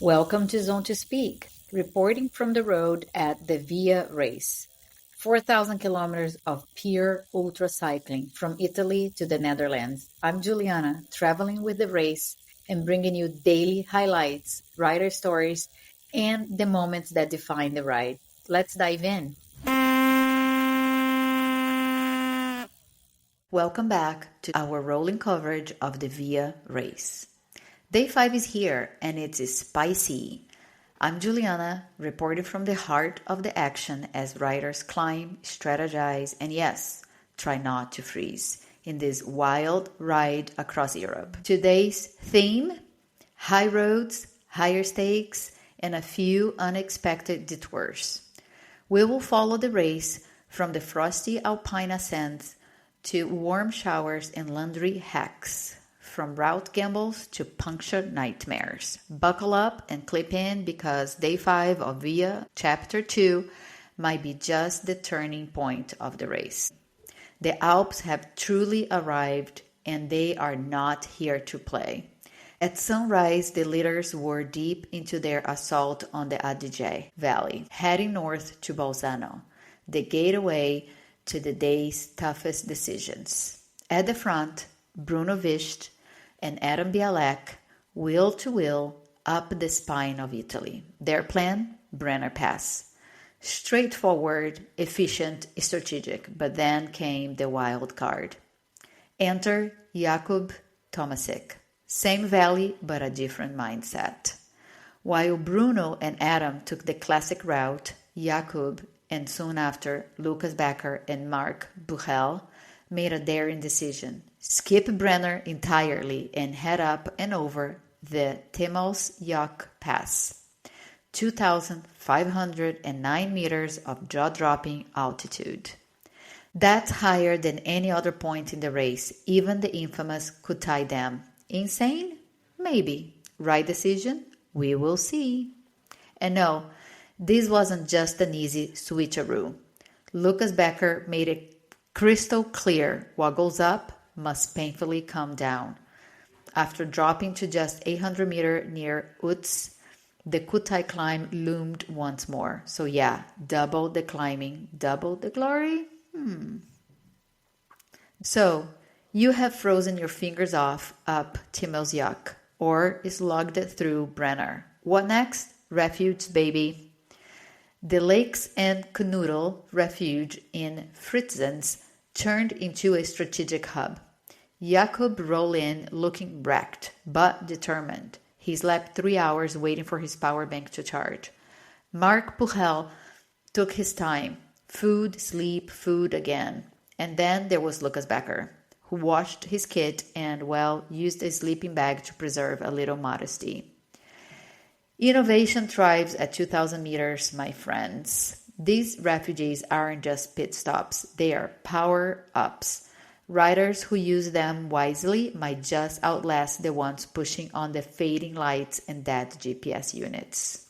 Welcome to Zone to Speak, reporting from the road at the Via Race. 4,000 kilometers of pure ultra cycling from Italy to the Netherlands. I'm Juliana, traveling with the race and bringing you daily highlights, rider stories, and the moments that define the ride. Let's dive in. Welcome back to our rolling coverage of the Via Race. Day 5 is here and it's spicy. I'm Juliana, reporting from the heart of the action as riders climb, strategize, and yes, try not to freeze in this wild ride across Europe. Today's theme: high roads, higher stakes, and a few unexpected detours. We will follow the race from the frosty alpine ascents to warm showers and laundry hacks, from route gambles to puncture nightmares. Buckle up and clip in because Day 5 of Via Chapter 2 might be just the turning point of the race. The Alps have truly arrived and they are not here to play. At sunrise, the leaders were deep into their assault on the Adige Valley, heading north to Bolzano, the gateway to the day's toughest decisions. At the front, Bruno Vischt and Adam Bialek, wheel to wheel, up the spine of Italy. Their plan? Brenner Pass. Straightforward, efficient, strategic, but then came the wild card. Enter Jakub Tomasic. Same valley, but a different mindset. While Bruno and Adam took the classic route, Jakub and soon after Lucas Becker and Mark Buchel made a daring decision. Skip Brenner entirely and head up and over the Timmelsjoch Pass. 2,509 meters of jaw-dropping altitude. That's higher than any other point in the race, even the infamous Kühtai Dam. Insane? Maybe. Right decision? We will see. And no, this wasn't just an easy switcheroo. Lucas Becker made it crystal clear: what goes up must painfully come down. After dropping to just 800 meters near Utz, the Kühtai climb loomed once more. So yeah, double the climbing, double the glory? So, you have frozen your fingers off up Timmelsjoch or slogged through Brenner. What next? Refuge, baby. The Lakes and Canoodle Refuge in Fritzens turned into a strategic hub. Jakub rolled in looking wrecked, but determined. He slept 3 hours waiting for his power bank to charge. Mark Buchel took his time. Food, sleep, food again. And then there was Lucas Becker, who washed his kit and, well, used a sleeping bag to preserve a little modesty. Innovation thrives at 2,000 meters, my friends. These refuges aren't just pit stops, they are power-ups. Riders who use them wisely might just outlast the ones pushing on the fading lights and dead GPS units.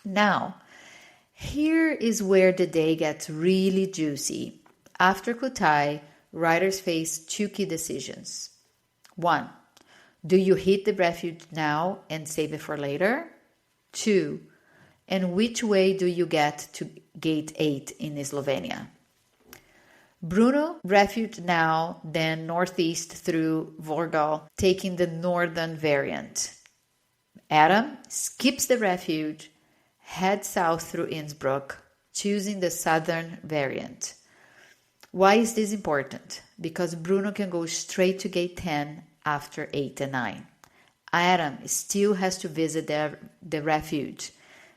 Now, here is where the day gets really juicy. After Kühtai, riders face two key decisions. 1. Do you hit the refuge now and save it for later? 2. And which way do you get to Gate 8 in Slovenia? Bruno refuge now, then northeast through Vordal, taking the northern variant. Adam skips the refuge, heads south through Innsbruck, choosing the southern variant. Why is this important? Because Bruno can go straight to Gate 10 after 8 and 9. Adam still has to visit the refuge.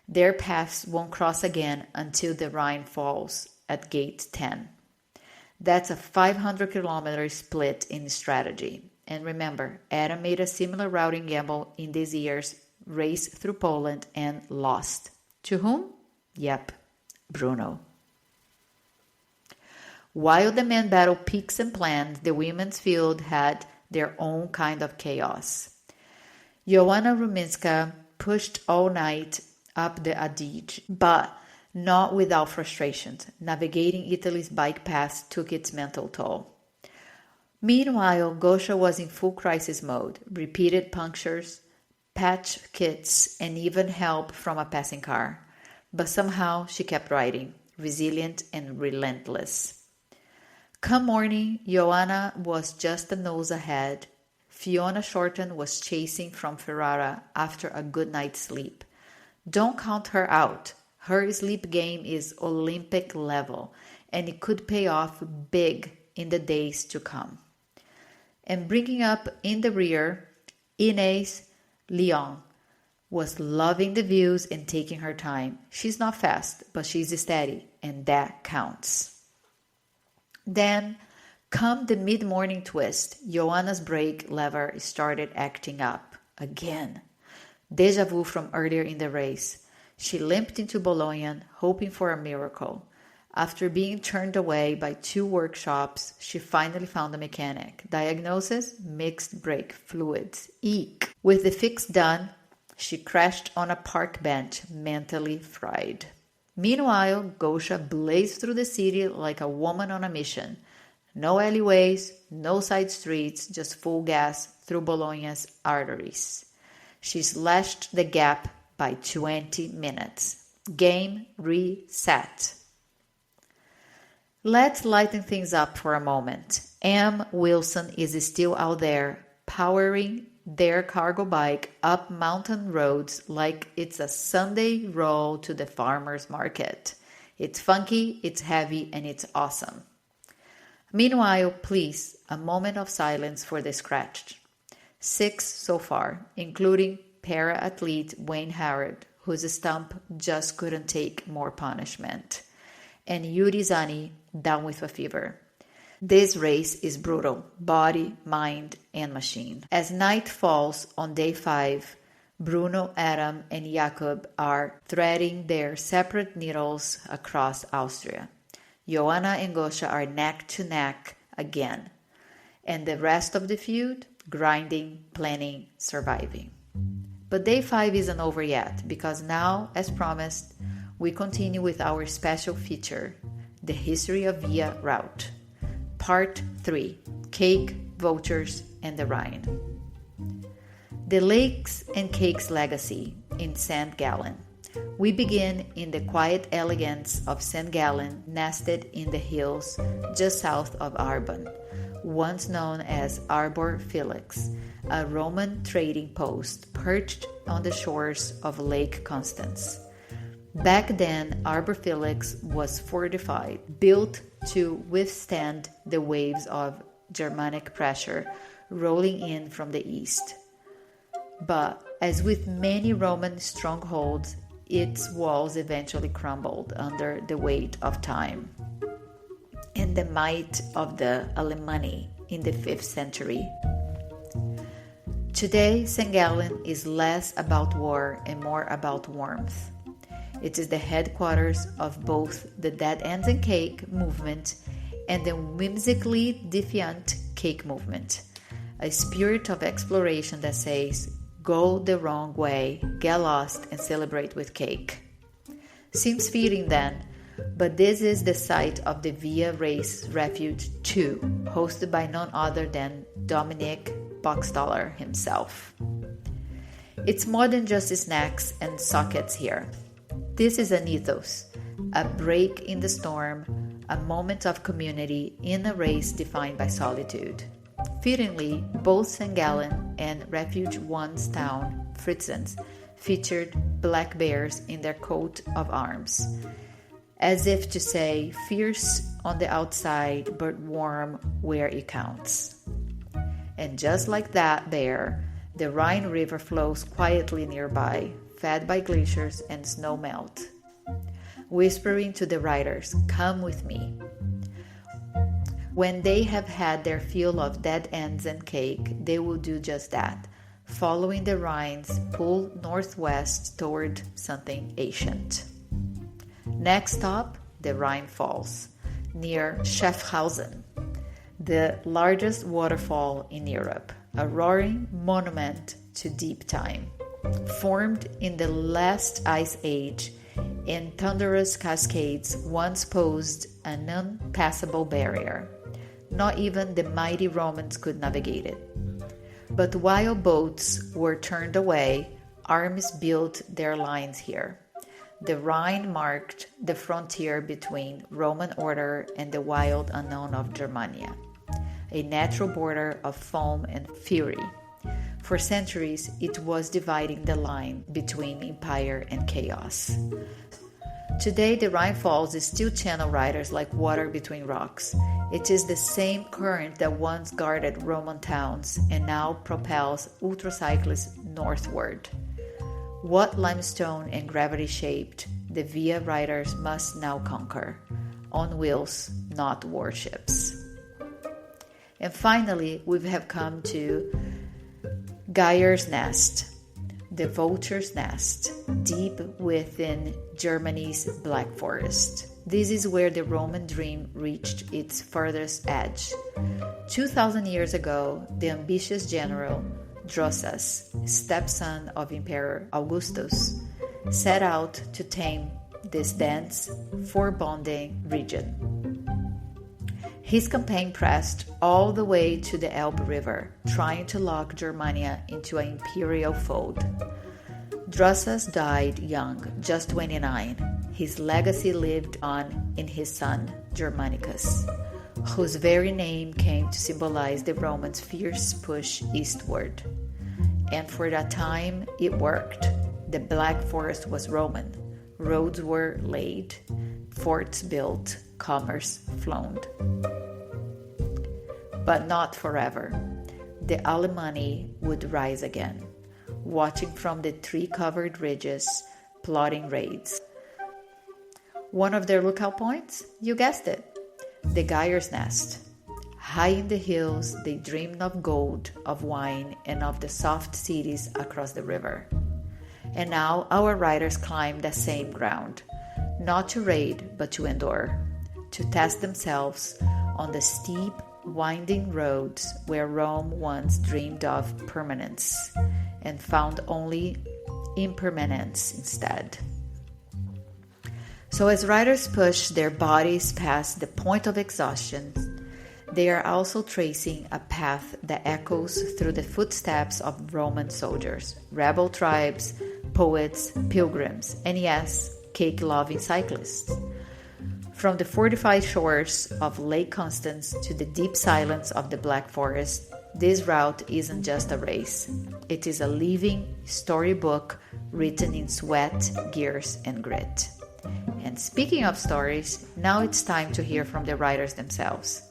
Their paths won't cross again until the Rhine Falls at Gate 10. That's a 500-kilometer split in strategy. And remember, Adam made a similar routing gamble in this year's race through Poland and lost. To whom? Yep, Bruno. While the men battled peaks and plans, the women's field had their own kind of chaos. Joanna Ruminska pushed all night up the Adige, but not without frustrations. Navigating Italy's bike paths took its mental toll. Meanwhile, Gosha was in full crisis mode. Repeated punctures, patch kits, and even help from a passing car. But somehow she kept riding, resilient and relentless. Come morning, Joanna was just a nose ahead. Fiona Shorten was chasing from Ferrara after a good night's sleep. Don't count her out. Her sleep game is Olympic level, and it could pay off big in the days to come. And bringing up in the rear, Inés Leon was loving the views and taking her time. She's not fast, but she's steady, and that counts. Then, come the mid-morning twist, Joanna's brake lever started acting up again. Deja vu from earlier in the race. She limped into Bologna, hoping for a miracle. After being turned away by 2 workshops, she finally found a mechanic. Diagnosis: mixed brake fluids. Eek! With the fix done, she crashed on a park bench, mentally fried. Meanwhile, Gosha blazed through the city like a woman on a mission. No alleyways, no side streets, just full gas through Bologna's arteries. She slashed the gap by 20 minutes. Game reset. Let's lighten things up for a moment. M. Wilson is still out there, powering their cargo bike up mountain roads like it's a Sunday roll to the farmer's market. It's funky, it's heavy, and it's awesome. Meanwhile, please, a moment of silence for the scratched. 6 so far, including para-athlete Wayne Howard, whose stump just couldn't take more punishment, and Yuri Zani down with a fever. This race is brutal, body, mind, and machine. As night falls on day 5, Bruno, Adam, and Jakob are threading their separate needles across Austria. Joanna and Gosha are neck to neck again. And the rest of the feud, grinding, planning, surviving. But day 5 isn't over yet, because now, as promised, we continue with our special feature, the history of Via route. Part 3, Cake, Vultures, and the Rhine. The Lakes and Cakes Legacy in St. Gallen. We begin in the quiet elegance of St. Gallen, nested in the hills just south of Arbon, once known as Arbor Felix, a Roman trading post perched on the shores of Lake Constance. Back then, Arbor Felix was fortified, built to withstand the waves of Germanic pressure rolling in from the east. But, as with many Roman strongholds, its walls eventually crumbled under the weight of time and the might of the Alemanni in the 5th century. Today, St. Gallen is less about war and more about warmth. It is the headquarters of both the Dead Ends and Cake movement and the whimsically defiant Cake movement, a spirit of exploration that says, go the wrong way, get lost, and celebrate with cake. Seems fitting then, but this is the site of the Via Race Refuge 2, hosted by none other than Dominic Boxtaller himself. It's more than just snacks and sockets here. This is an ethos, a break in the storm, a moment of community in a race defined by solitude. Fittingly, both St. Gallen and Refuge 1's town, Fritzens, featured black bears in their coat of arms, as if to say, fierce on the outside but warm where it counts. And just like that bear, the Rhine River flows quietly nearby, fed by glaciers and snow melt, whispering to the riders, come with me. When they have had their fill of dead ends and cake, they will do just that, following the Rhine's pull northwest toward something ancient. Next stop, the Rhine Falls, near Schaffhausen, the largest waterfall in Europe, a roaring monument to deep time. Formed in the last ice age, and thunderous cascades once posed an unpassable barrier. Not even the mighty Romans could navigate it. But while boats were turned away, armies built their lines here. The Rhine marked the frontier between Roman order and the wild unknown of Germania, a natural border of foam and fury. For centuries, it was dividing the line between empire and chaos. Today, the Rhine Falls is still channel riders like water between rocks. It is the same current that once guarded Roman towns and now propels ultracyclists northward. What limestone and gravity shaped, the Via riders must now conquer. On wheels, not warships. And finally, we have come to Geyer's Nest, the Vulture's nest, deep within Germany's Black Forest. This is where the Roman dream reached its furthest edge. 2,000 years ago, the ambitious general Drusus, stepson of Emperor Augustus, set out to tame this dense, foreboding region. His campaign pressed all the way to the Elbe River, trying to lock Germania into an imperial fold. Drusus died young, just 29. His legacy lived on in his son, Germanicus, whose very name came to symbolize the Romans' fierce push eastward. And for that time, it worked. The Black Forest was Roman. Roads were laid, forts built, commerce flowed. But not forever. The Alemanni would rise again, watching from the tree-covered ridges, plotting raids. One of their lookout points? You guessed it, the Geyer's Nest. High in the hills, they dreamed of gold, of wine, and of the soft cities across the river. And now our riders climb that same ground, not to raid, but to endure, to test themselves on the steep, winding roads where Rome once dreamed of permanence and found only impermanence instead. So as riders push their bodies past the point of exhaustion, they are also tracing a path that echoes through the footsteps of Roman soldiers, rebel tribes, poets, pilgrims, and yes, cake-loving cyclists. From the fortified shores of Lake Constance to the deep silence of the Black Forest, this route isn't just a race. It is a living storybook written in sweat, gears, and grit. And speaking of stories, now it's time to hear from the riders themselves.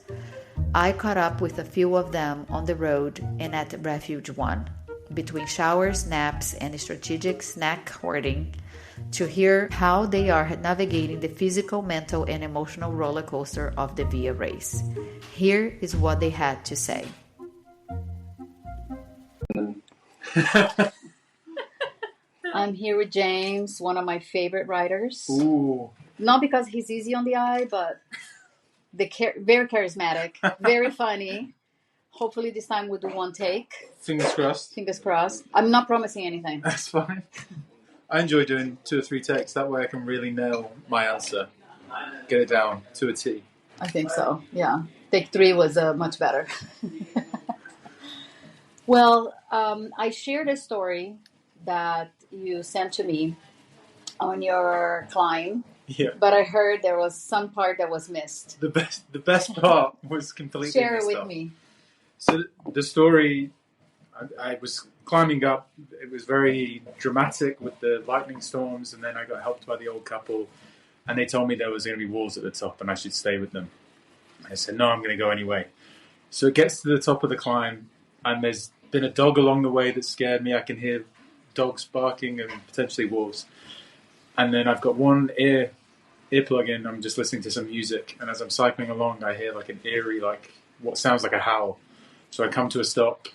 I caught up with a few of them on the road and at Refuge 1, between showers, naps, and strategic snack hoarding, to hear how they are navigating the physical, mental, and emotional roller coaster of the Via race. Here is what they had to say. I'm here with James, one of my favorite riders. Ooh. Not because he's easy on the eye, but very charismatic, very funny. Hopefully this time we'll do one take. Fingers crossed. Fingers crossed. I'm not promising anything. That's fine. I enjoy doing 2 or 3 takes. That way I can really nail my answer. Get it down to a T. I think so, yeah. Take 3 was much better. Well, I shared a story that you sent to me on your climb. Yeah. But I heard there was some part that was missed. The best part was completely Share it missed with up. me. So the story, I was climbing up. It was very dramatic with the lightning storms, and then I got helped by the old couple, and they told me there was going to be wolves at the top and I should stay with them. I said, no, I'm going to go anyway. So it gets to the top of the climb, and there's been a dog along the way that scared me. I can hear dogs barking and potentially wolves. And then I've got one earplug in. I'm just listening to some music, and as I'm cycling along, I hear like an eerie, like what sounds like a howl. So I come to a stop,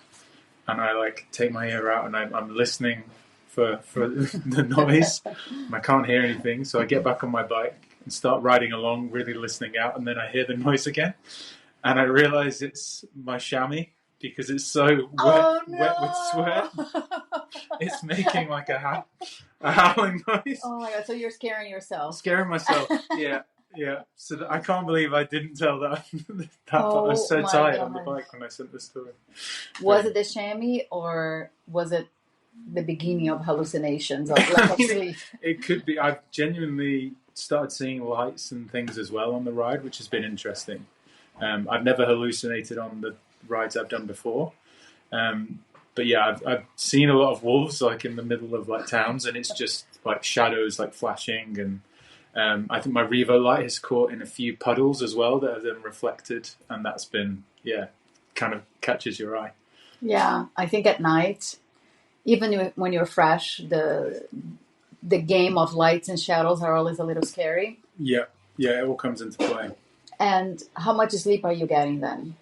and I like take my ear out, and I'm listening for the noise. And I can't hear anything, so I get back on my bike and start riding along, really listening out, and then I hear the noise again, and I realise it's my chamois because it's so wet with sweat. It's making like a howling noise. Oh my god! So you're scaring yourself. Scaring myself. Yeah. Yeah, so I can't believe I didn't tell that. I was so my tired on the God. bike when I sent the story. Was it the chamois or was it the beginning of hallucinations of lack of sleep? It could be. I've genuinely started seeing lights and things as well on the ride, which has been interesting. I've never hallucinated on the rides I've done before. But yeah, I've seen a lot of wolves like in the middle of like towns, and it's just like shadows like flashing, and I think my Revo light has caught in a few puddles as well that have then reflected, and that's been kind of catches your eye. Yeah, I think at night, even when you're fresh, the game of lights and shadows are always a little scary. Yeah, it all comes into play. And how much sleep are you getting then?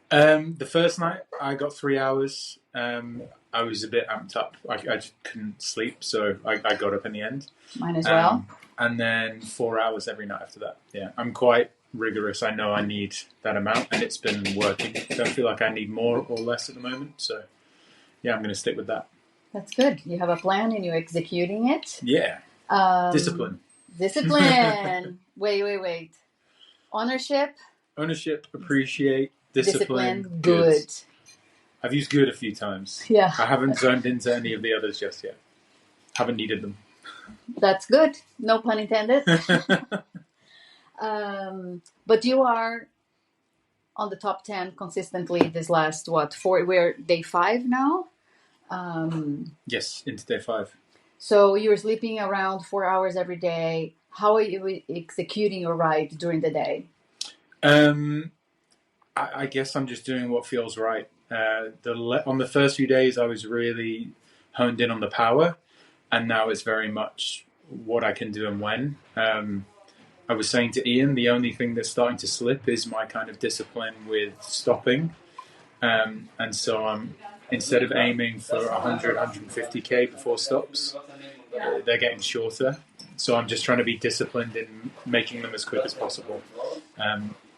The first night I got 3 hours. I was a bit amped up. I just couldn't sleep, so I got up in the end. Mine as well. And then 4 hours every night after that. Yeah, I'm quite rigorous. I know I need that amount, and it's been working. I don't feel like I need more or less at the moment. So, yeah, I'm going to stick with that. That's good. You have a plan and you're executing it. Yeah. Discipline. Discipline. Wait. Ownership, appreciate, discipline, good. I've used good a few times. Yeah. I haven't zoned into any of the others just yet. Haven't needed them. That's good. No pun intended. But you are on the top 10 consistently this last, we're day 5 now? Yes, into day 5. So you're sleeping around 4 hours every day. How are you executing your ride during the day? I guess I'm just doing what feels right. On the first few days, I was really honed in on the power, and now it's very much what I can do and when. I was saying to Ian, the only thing that's starting to slip is my kind of discipline with stopping. And so I'm, instead of aiming for 100, 150k before stops, they're getting shorter. So I'm just trying to be disciplined in making them as quick as possible.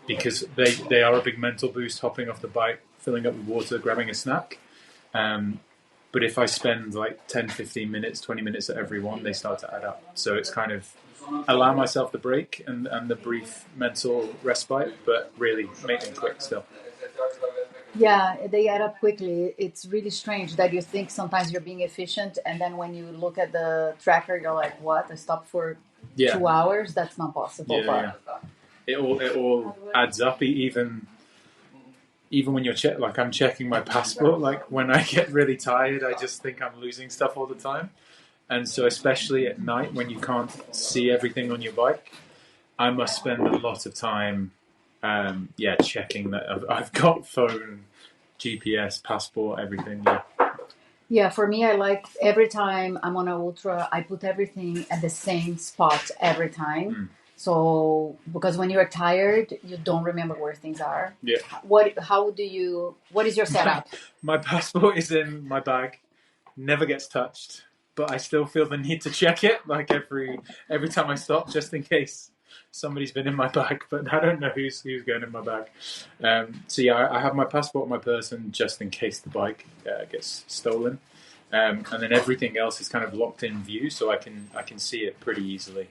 Because they are a big mental boost, hopping off the bike, filling up with water, grabbing a snack. But if I spend like 10, 15 minutes, 20 minutes at every one, they start to add up. So it's kind of allow myself the break and the brief mental respite, but really make them quick still. Yeah, they add up quickly. It's really strange that you think sometimes you're being efficient, and then when you look at the tracker, you're like, what? I stopped for 2 hours? That's not possible. Yeah. It all adds up, even when you're I'm checking my passport, like when I get really tired, I just think I'm losing stuff all the time. And so especially at night when you can't see everything on your bike, I must spend a lot of time checking that I've got phone, GPS, passport, everything. Yeah, for me, I like every time I'm on an ultra, I put everything at the same spot every time. So, because when you're tired, you don't remember where things are. Yeah. What is your setup? My passport is in my bag, never gets touched, but I still feel the need to check it, like every time I stop, just in case somebody's been in my bag, but I don't know who's going in my bag. I have my passport in my person just in case the bike gets stolen. And then everything else is kind of locked in view, so I can see it pretty easily.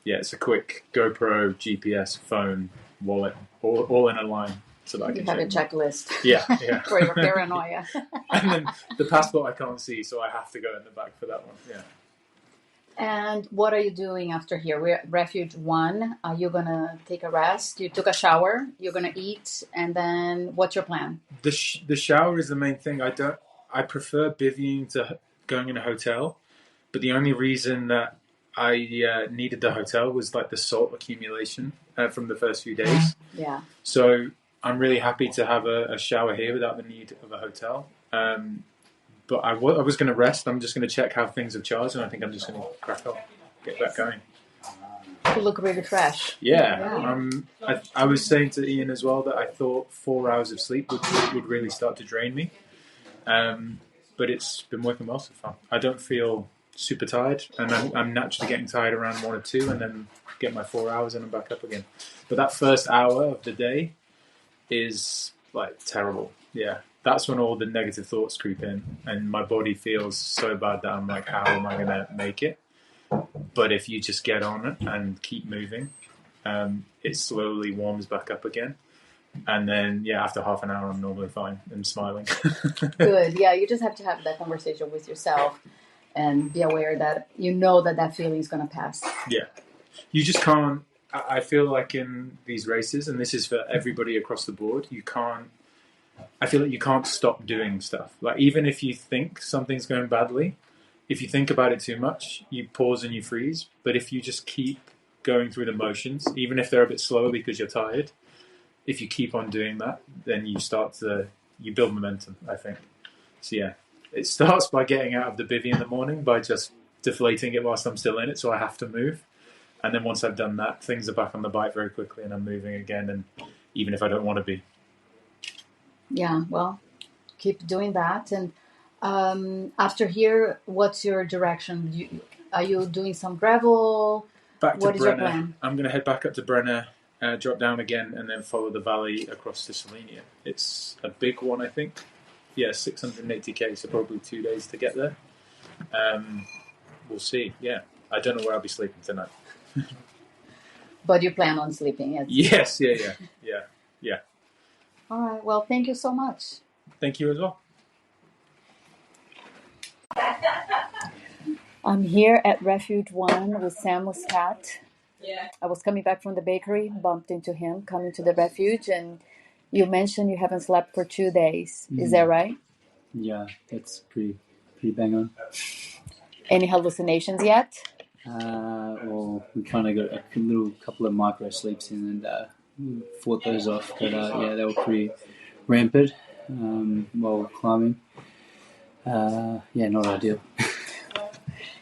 It's a quick GoPro, GPS, phone, wallet, all in a line, so that I can. You have a checklist. Yeah. For your paranoia. And then the passport I can't see, so I have to go in the back for that one. Yeah. And what are you doing after here? We're at Refuge 1. Are you gonna take a rest? You took a shower. You're gonna eat, and then what's your plan? The shower is the main thing. I prefer bivvying to going in a hotel, but the only reason that I needed the hotel was like the salt accumulation from the first few days. Yeah. So I'm really happy to have a shower here without the need of a hotel. But I was going to rest. I'm just going to check how things have charged, and I think I'm just going to crack on, get that going. You look really fresh. Yeah. I was saying to Ian as well that I thought 4 hours of sleep would really start to drain me. But it's been working well so far. I don't feel super tired, and I'm naturally getting tired around 1 or 2, and then get my 4 hours and I'm back up again. But that first hour of the day is like terrible. Yeah, that's when all the negative thoughts creep in, and my body feels so bad that I'm like, how am I going to make it? But if you just get on it and keep moving, it slowly warms back up again. And then, after half an hour, I'm normally fine and smiling. Good. Yeah, you just have to have that conversation with yourself and be aware that that feeling is going to pass. Yeah. You just can't, I feel like in these races, and this is for everybody across the board, I feel like you can't stop doing stuff. Like, even if you think something's going badly, if you think about it too much, you pause and you freeze. But if you just keep going through the motions, even if they're a bit slower because you're tired, if you keep on doing that, then you build momentum, I think. So yeah, it starts by getting out of the bivvy in the morning, by just deflating it whilst I'm still in it, so I have to move. And then once I've done that, things are back on the bike very quickly and I'm moving again, and even if I don't want to be. Yeah, well, keep doing that. And after here, what's your direction? Are you doing some gravel? Back to what is Brenner. Your plan? I'm going to head back up to Brenner, drop down again, and then follow the valley across to Slovenia. It's a big one, I think. Yeah, 680k, so probably 2 days to get there. We'll see. Yeah, I don't know where I'll be sleeping tonight. But you plan on sleeping? Yes. Yeah. All right. Well, thank you so much. Thank you as well. I'm here at Refuge 1 with Sam Muscat. Yeah. I was coming back from the bakery, bumped into him, coming to the Refuge, and you mentioned you haven't slept for 2 days. Is that right? Yeah, that's pretty bang on. Any hallucinations yet? Well, we kind of got a little couple of micro sleeps in and fought those off. But they were pretty rampant while climbing. Not ideal.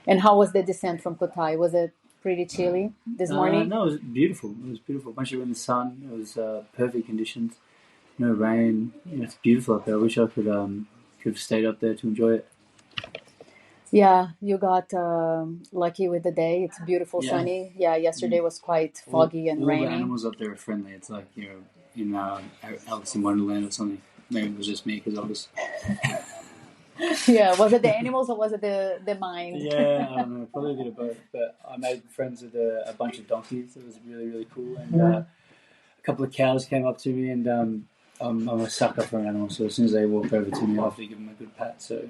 And how was the descent from Kühtai? Was it pretty chilly this morning? No, it was beautiful. A bunch of in the sun. It was perfect conditions. No rain. It's beautiful up there. I wish I could have stayed up there to enjoy it. Yeah, you got lucky with the day. It's beautiful, sunny. Yeah, yesterday was quite foggy and rainy. All the animals up there are friendly. It's like in Alice in Wonderland or something. Maybe it was just me because I was. Yeah, was it the animals or was it the mind? Yeah, I don't know, probably a bit of both. But I made friends with a bunch of donkeys. It was really, really cool. And a couple of cows came up to me, and I'm a sucker for an animal. So as soon as they walk over to me, I have to give them a good pat. So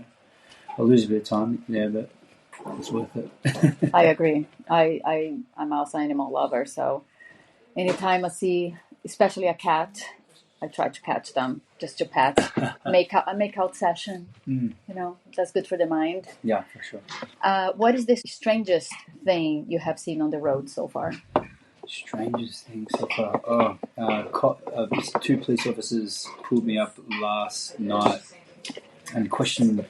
I'll lose a bit of time, but it's worth it. I agree. I'm also an animal lover. So anytime I see, especially a cat, I try to catch them just to pet. A make-out session. That's good for the mind. Yeah, for sure. What is the strangest thing you have seen on the road so far? Strangest thing so far? Two police officers pulled me up last night and questioned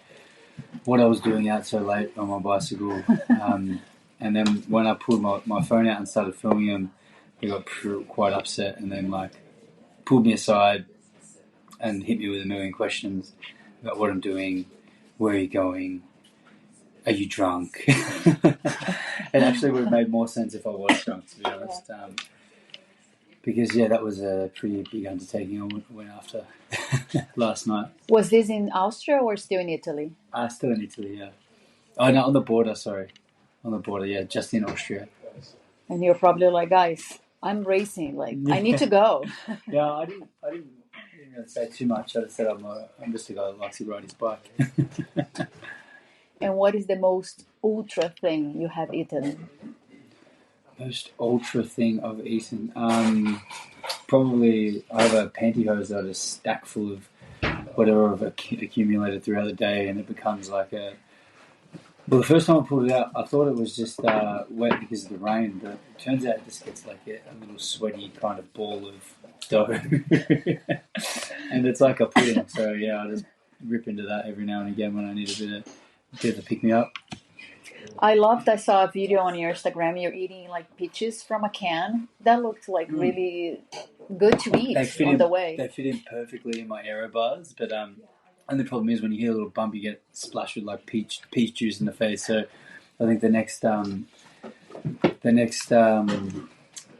what I was doing out so late on my bicycle. And then when I pulled my phone out and started filming them, they got quite upset and then pulled me aside and hit me with a million questions about what I'm doing, where are you going, are you drunk? It actually would have made more sense if I was drunk, to be honest. Because, that was a pretty big undertaking I went after last night. Was this in Austria or still in Italy? Still in Italy, yeah. Oh, no, on the border, sorry. On the border, yeah, just in Austria. And you're probably like, guys, I'm racing. I need to go. Yeah, I didn't really say too much. I just said I'm just a guy that likes to ride his bike. And what is the most ultra thing you have eaten? Most ultra thing I've eaten? Probably I have a pantyhose that is stacked full of whatever I've accumulated throughout the day, and it becomes like a... Well, the first time I pulled it out, I thought it was just wet because of the rain, but it turns out it just gets like a little sweaty kind of ball of dough. And it's like a pudding, so I just rip into that every now and again when I need a bit of a pick-me-up. I saw a video on your Instagram, you're eating peaches from a can. That looked really good to eat on the way. They fit in perfectly in my aero bars, but and the problem is when you hear a little bump, you get splashed with peach juice in the face. So I think the next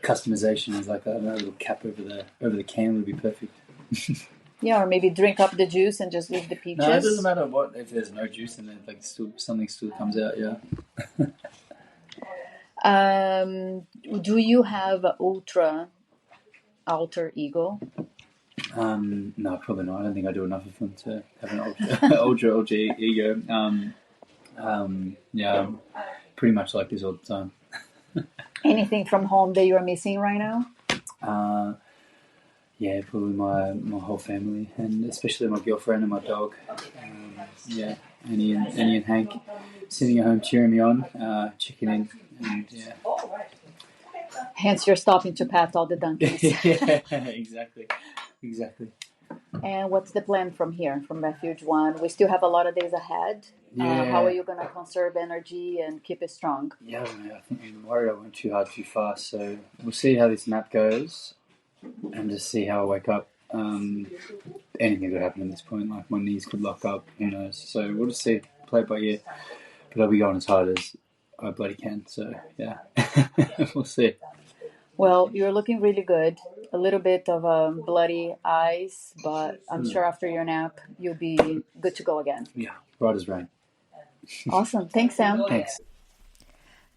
customization is a little cap over the can would be perfect. Yeah, or maybe drink up the juice and just leave the peaches. No, it doesn't matter what if there's no juice in it. Something still comes out. Yeah. Do you have alter ego? No, probably not. I don't think I do enough of them to have an ultra ego. Yeah, I'm pretty much like this all the time. Anything from home that you're missing right now? Yeah, probably my whole family, and especially my girlfriend and my dog. Yeah, Annie and Hank sitting at home cheering me on, checking in, and yeah. Hence, you're stopping to pat all the donkeys. Yeah, exactly. And what's the plan from here, from Refuge 1? We still have a lot of days ahead. Yeah. How are you going to conserve energy and keep it strong? Yeah, I think I'm worried I went too hard too fast, so we'll see how this map goes and just see how I wake up. Anything could happen at this point, like my knees could lock up, who knows. So we'll just see, play it by ear. But I'll be going as hard as I bloody can, so yeah. We'll see. Well, you're looking really good. A little bit of bloody eyes, but I'm sure after your nap, you'll be good to go again. Yeah, bright as rain. Awesome. Thanks, Sam. Thanks.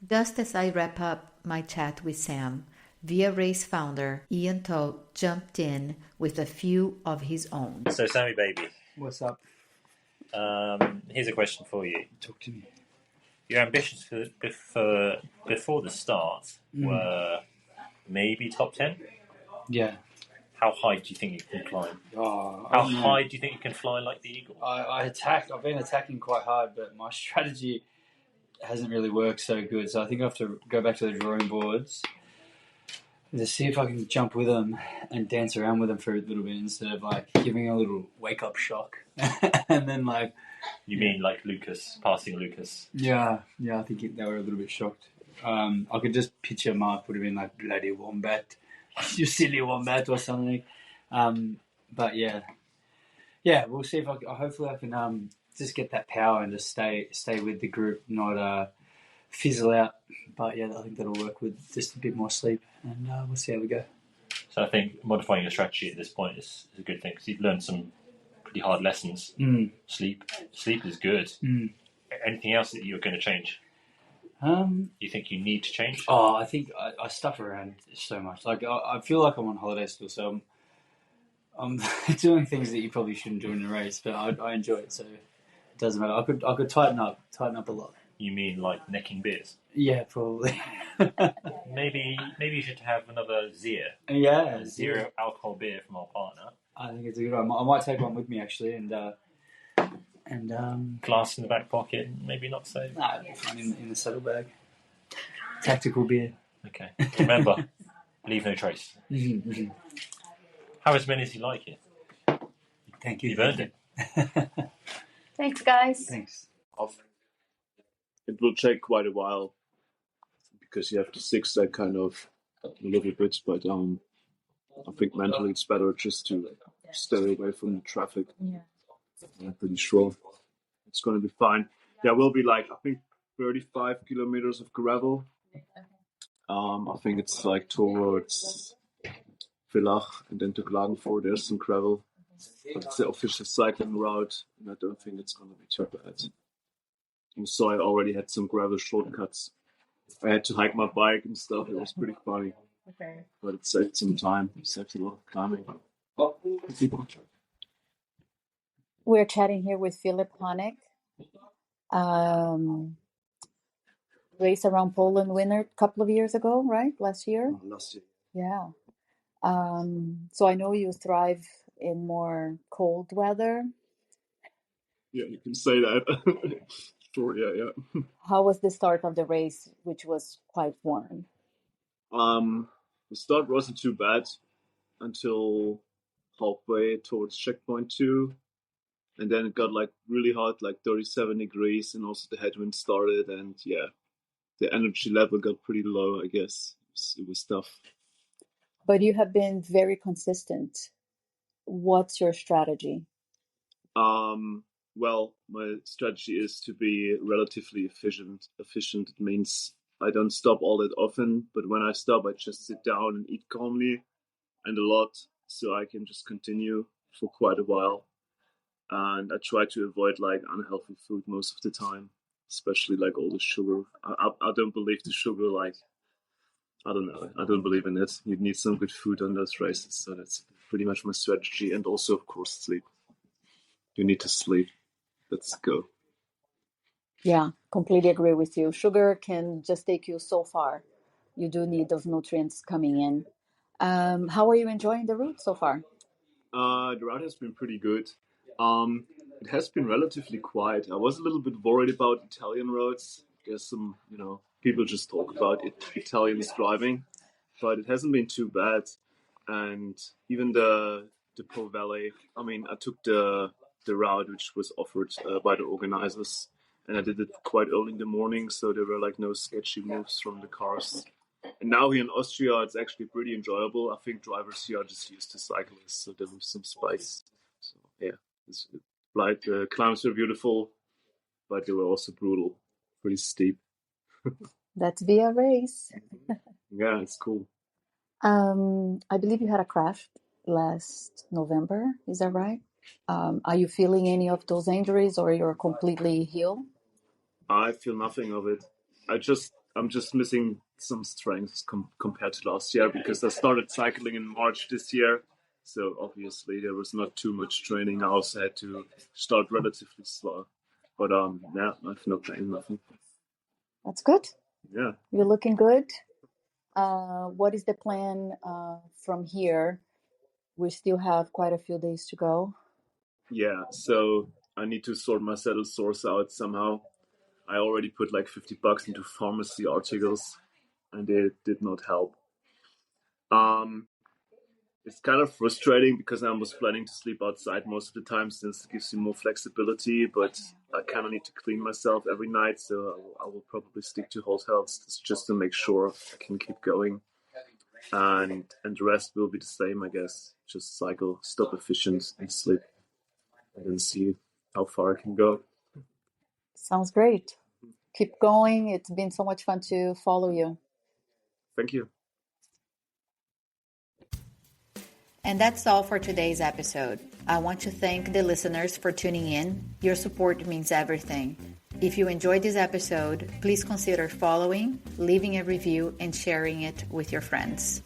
Just as I wrap up my chat with Sam, Via Race founder Ian Toth jumped in with a few of his own. So, Sammy baby, What's up? here's a question for you. Talk to me. Your ambitions before the start were maybe top 10? Yeah. How high do you think you can climb? Oh, How high do you think you can fly like the eagle? I've been attacking quite hard, but my strategy hasn't really worked so good. So I think I have to go back to the drawing boards to see if I can jump with them and dance around with them for a little bit instead of like giving a little wake up shock. And then like... You mean like Lucas, passing Lucas? Yeah, I think they were a little bit shocked. I could just picture Mark would have been like, bloody wombat, you silly wombat or something. But yeah, we'll see if hopefully I can just get that power and just stay with the group, not fizzle out. But yeah, I think that'll work with just a bit more sleep, and we'll see how we go. So I think modifying your strategy at this point is a good thing because you've learned some pretty hard lessons. Sleep is good. Anything else that you're going to change? You think you need to change? Oh, I think I stuff around so much. Like I feel like I'm on holiday still, so I'm doing things that you probably shouldn't do in a race, but I enjoy it, so it doesn't matter. I could tighten up a lot. You mean like necking beers? Yeah, probably. Maybe you should have another Zier. Yeah, a zero alcohol beer from our partner. I think it's a good one. I might take one with me actually, and glass in the back pocket. Maybe not so. Nah, in the saddlebag. Tactical beer. Okay. Remember, leave no trace. Have as many as you like it. Thank you. You've earned it. Thanks, guys. Thanks. It will take quite a while because you have to fix that kind of a little bit, but I think mentally it's better just to stay away from the traffic. Yeah. I'm pretty sure it's going to be fine. There will be like, I think 35 kilometers of gravel. I think it's like towards Villach and then to Klagenfurt there's some gravel. But it's the official cycling route and I don't think it's going to be too bad. So I already had some gravel shortcuts. I had to hike my bike and stuff. It was pretty funny. Okay. But it saved some time. It saved a lot of climbing. We're chatting here with Philip Honeck. Race around Poland winner a couple of years ago, right? Last year? Last year. Yeah. So I know you thrive in more cold weather. Yeah, you can say that. Sure, yeah. How was the start of the race, which was quite warm? The start wasn't too bad until halfway towards checkpoint 2. And then it got like really hot, like 37 degrees, and also the headwind started, and yeah, the energy level got pretty low, I guess. It was tough. But you have been very consistent. What's your strategy? Well, my strategy is to be relatively efficient. It means I don't stop all that often, but when I stop, I just sit down and eat calmly and a lot, so I can just continue for quite a while. And I try to avoid like unhealthy food most of the time. especially like all the sugar. I don't believe the sugar, like, I don't know. I don't believe in it. You need some good food on those races. So that's pretty much my strategy. And also, of course, sleep. You need to sleep. Let's go. Yeah, completely agree with you. Sugar can just take you so far. You do need those nutrients coming in. How are you enjoying the route so far? The route has been pretty good. It has been relatively quiet. I was a little bit worried about Italian roads. There's some, people just talk about Italians driving, but it hasn't been too bad. And even the Po Valley. I mean, I took the route which was offered by the organizers, and I did it quite early in the morning, so there were like no sketchy moves from the cars. And now here in Austria, it's actually pretty enjoyable. I think drivers here are just used to cyclists, so there was some spice. So yeah, the climbs were beautiful, but they were also brutal, pretty steep. That's via race. Yeah, it's cool. I believe you had a crash last November. Is that right? Are you feeling any of those injuries, or you're completely healed? I feel nothing of it. I'm just missing some strength compared to last year, because I started cycling in March this year. So obviously there was not too much training. I also had to start relatively slow. But yeah, I've no pain, nothing. That's good. Yeah. You're looking good. What is the plan from here? We still have quite a few days to go. Yeah, so I need to sort my saddle sores out somehow. I already put like $50 into pharmacy articles, and they did not help. It's kind of frustrating because I was planning to sleep outside most of the time, since it gives you more flexibility, but I kind of need to clean myself every night, so I will probably stick to hotels just to make sure I can keep going. And the rest will be the same, I guess. Just cycle, stop efficient, and sleep, and then see how far I can go. Sounds great. Keep going. It's been so much fun to follow you. Thank you. And that's all for today's episode. I want to thank the listeners for tuning in. Your support means everything. If you enjoyed this episode, please consider following, leaving a review, and sharing it with your friends.